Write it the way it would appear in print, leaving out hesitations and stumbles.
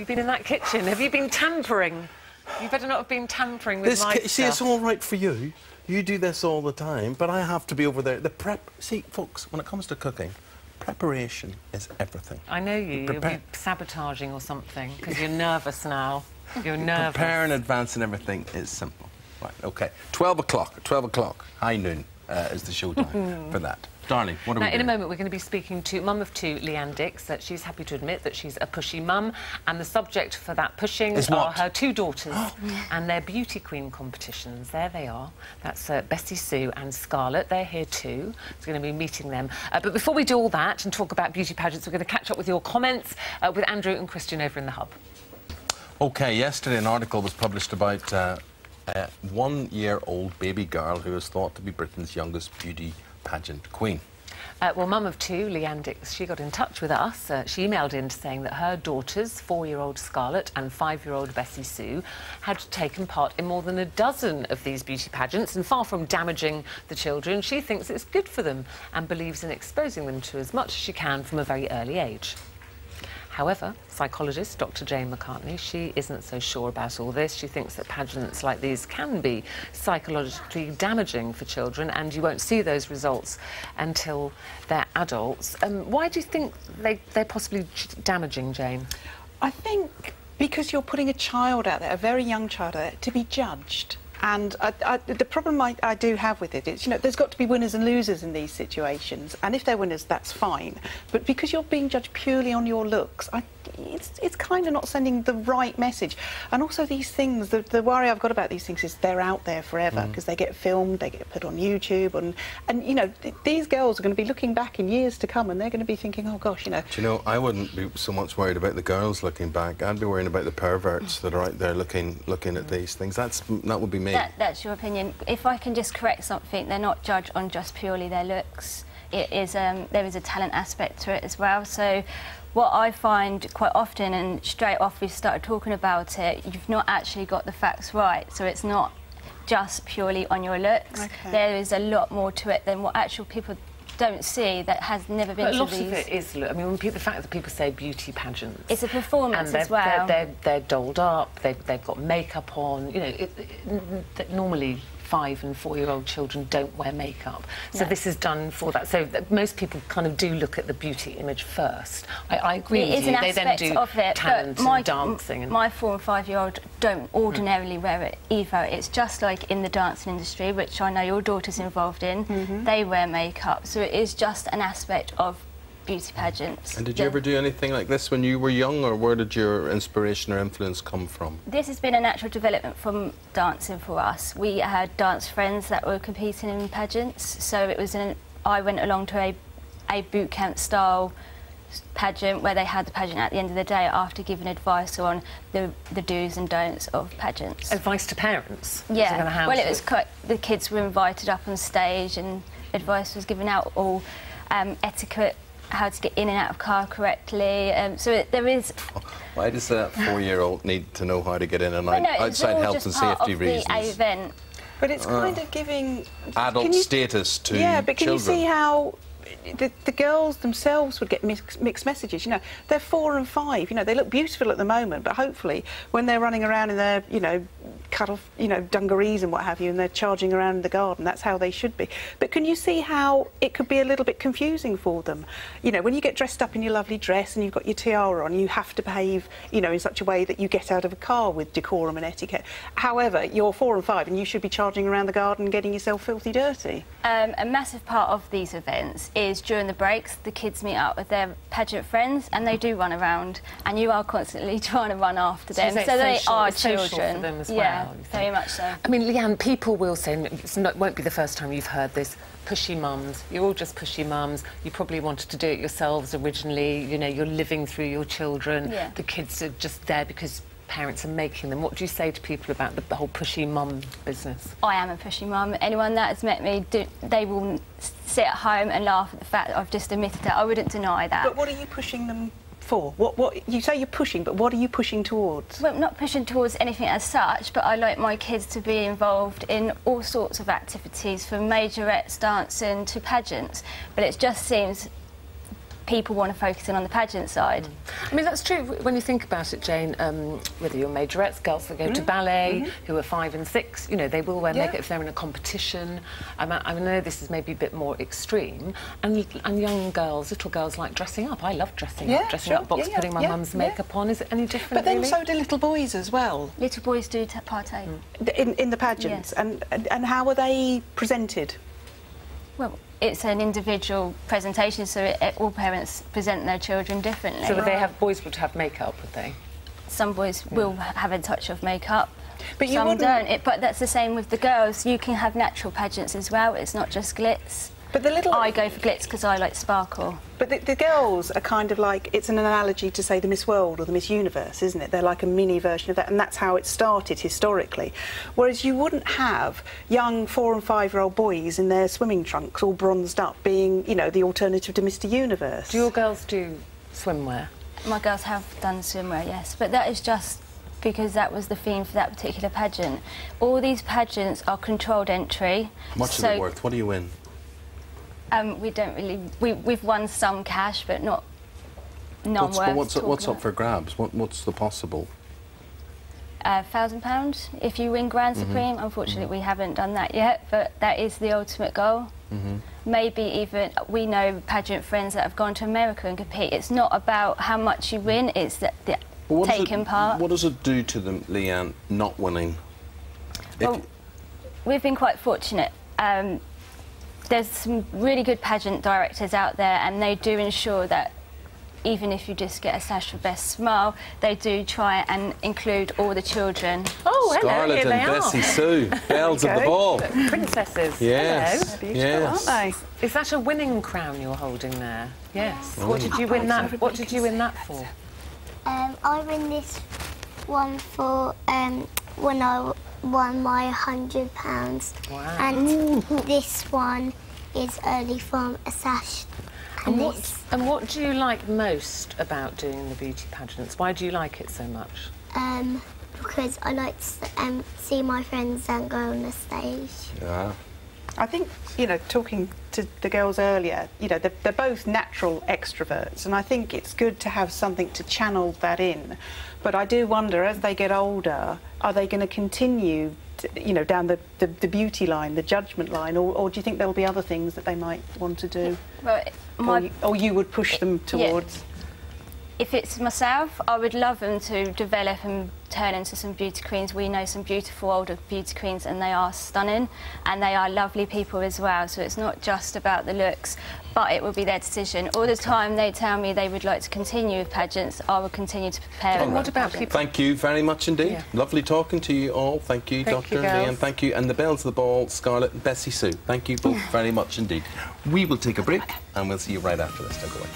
you been in that kitchen? Have you been tampering? You better not have been tampering with my stuff. See, it's all right for you. You do this all the time, but I have to be over there. The prep... See, folks, when it comes to cooking, preparation is everything. I know you. You'll be sabotaging or something, because you're nervous now. You're nervous. Prepare in advance and everything is simple. Right, OK. 12 o'clock. 12 o'clock. High noon is the showtime for that. Darling, what are we doing? In a moment, we're going to be speaking to mum of two, Leigh-Ann DIX. She's happy to admit that she's a pushy mum, and the subject for that pushing are her two daughters and their beauty queen competitions. There they are. That's Bessie Sue and Scarlett. They're here too. It's going to be meeting them. But before we do all that and talk about beauty pageants, we're going to catch up with your comments with Andrew and Christian over in the Hub. OK, yesterday an article was published about a one-year-old baby girl who is thought to be Britain's youngest beauty pageant queen. Well, mum of two, Leigh-Ann DIX, she got in touch with us. She emailed in saying that her daughters, 4-year-old Scarlett and 5-year-old Bessie Sue, had taken part in more than a dozen of these beauty pageants, and far from damaging the children, she thinks it's good for them and believes in exposing them to as much as she can from a very early age. However, psychologist Dr. Jane McCartney, she isn't so sure about all this. She thinks that pageants like these can be psychologically damaging for children, and you won't see those results until they're adults. Why do you think they're possibly damaging, Jane? I think because you're putting a child out there, a very young child out there, to be judged. And the problem I do have with it is, you know, there's got to be winners and losers in these situations. And if they're winners, that's fine. But because you're being judged purely on your looks, it's kind of not sending the right message. And also these things, the worry I've got about these things is they're out there forever because they get filmed, they get put on YouTube. And you know, these girls are going to be looking back in years to come and they're going to be thinking, oh, gosh, you know. Do you know, I wouldn't be so much worried about the girls looking back. I'd be worrying about the perverts that are out there looking at these things. That would be me. That's your opinion. If I can just correct something, they're not judged on just purely their looks. It is there is a talent aspect to it as well. So what I find quite often, and straight off we've started talking about it, you've not actually got the facts right. So it's not just purely on your looks. Okay. There is a lot more to it than what actual people don't see that has never been to these. A lot of it is, I mean, the fact that people say beauty pageants, it's a performance as well. They're dolled up, they've got makeup on, you know, normally 5- and 4-year-old children don't wear makeup. So this is done for that. So most people kind of do look at the beauty image first. I agree with you. They then do talent and dancing. And my 4- and 5-year-old don't ordinarily wear it either. It's just like in the dancing industry, which I know your daughter's involved in, they wear makeup. So it is just an aspect of beauty pageants. And did you ever do anything like this when you were young, or where did your inspiration or influence come from? This has been a natural development from dancing for us. We had dance friends that were competing in pageants, so it was I went along to a boot camp style pageant where they had the pageant at the end of the day after giving advice on the do's and don'ts of pageants. Advice to parents? Yeah, well, it was quite, the kids were invited up on stage and advice was given out, all etiquette, how to get in and out of car correctly. So there is... Why does that 4-year-old need to know how to get in and out outside health and safety reasons? The event. But it's kind of giving... adult status to children. Yeah, but can you see how the girls themselves would get mixed messages? You know, they're 4 and 5, you know, they look beautiful at the moment, but hopefully when they're running around in their, you know, cut off, you know, dungarees and what have you, and they're charging around in the garden, that's how they should be. But can you see how it could be a little bit confusing for them? You know, when you get dressed up in your lovely dress and you've got your tiara on, you have to behave, you know, in such a way that you get out of a car with decorum and etiquette. However, you're 4 and 5 and you should be charging around the garden getting yourself filthy dirty. A massive part of these events is during the breaks, the kids meet up with their pageant friends and they do run around, and you are constantly trying to run after them. So they are children. For them as well. Well, very much so. I mean, Leigh-Ann, people will say, and it won't be the first time you've heard this, pushy mums. You're all just pushy mums. You probably wanted to do it yourselves originally. You know, you're living through your children. Yeah. The kids are just there because parents are making them. What do you say to people about the whole pushy mum business? I am a pushy mum. Anyone that has met me, they will sit at home and laugh at the fact that I've just admitted it. I wouldn't deny that. But what are you pushing them for? What you say you're pushing, but what are you pushing towards? Well, I'm not pushing towards anything as such, but I like my kids to be involved in all sorts of activities, from majorettes, dancing to pageants. But it just seems people want to focus in on the pageant side. I mean, that's true when you think about it, Jane. Whether you're majorettes, girls that go to ballet, who are 5 and 6, you know, they will wear makeup if they're in a competition. I know this is maybe a bit more extreme, and young girls, little girls, like dressing up. I love dressing up, putting my mum's makeup on. Is it any different? But then really? so do little boys as well. Little boys do partake. In the pageants, and how are they presented? Well, it's an individual presentation, so all parents present their children differently. So would they have, boys would have makeup, would they? Some boys will have a touch of makeup, but you some don't. But that's the same with the girls. You can have natural pageants as well. It's not just glitz. But the little... I go for glitz because I like sparkle. But the girls are kind of like, it's an analogy to, say, the Miss World or the Miss Universe, isn't it? They're like a mini version of that, and that's how it started historically. Whereas you wouldn't have young 4- and 5-year-old boys in their swimming trunks all bronzed up being, you know, the alternative to Mr. Universe. Do your girls do swimwear? My girls have done swimwear, yes, but that is just because that was the theme for that particular pageant. All these pageants are controlled entry. How much is it worth? What do you win? We don't really... We've won some cash, but not non-worth. What's up for grabs? What's the possible? £1,000 if you win Grand Supreme. Unfortunately, we haven't done that yet, but that is the ultimate goal. Maybe even... We know pageant friends that have gone to America and compete. It's not about how much you win, it's the taking part. What does it do to them, Leigh-ann, not winning? Well, we've been quite fortunate. There's some really good pageant directors out there, and they do ensure that even if you just get a sash for Best Smile, they do try and include all the children. Oh, hello, Scarlett here they and are. Bessie Sue, bells of the ball. Princesses. Yes. Hello. Yes. Aren't they? Is that a winning crown you're holding there? Yes. Oh. What did you win that? What did you win that for? I win this one for when I won my £100. Wow. And this one is early from a sash. And what do you like most about doing the beauty pageants? Why do you like it so much? Because I like to see my friends and go on the stage. Yeah. I think, you know, talking to the girls earlier, you know, they're both natural extroverts, and I think it's good to have something to channel that in. But I do wonder, as they get older, are they going to continue, you know, down the beauty line, the judgment line, or do you think there'll be other things that they might want to do? Well, or you would push them towards? Yeah. If it's myself, I would love them to develop and turn into some beauty queens. We know some beautiful older beauty queens, and they are stunning, and they are lovely people as well. So it's not just about the looks, but it will be their decision. All the time they tell me they would like to continue with pageants, I will continue to prepare. And what about people? Thank you very much indeed. Yeah. Lovely talking to you all. Thank you, Dr. Leigh-ann. Thank you. And the bells of the ball, Scarlett and Bessie Sue. Thank you both very much indeed. We will take a break, and we'll see you right after this. Don't go away.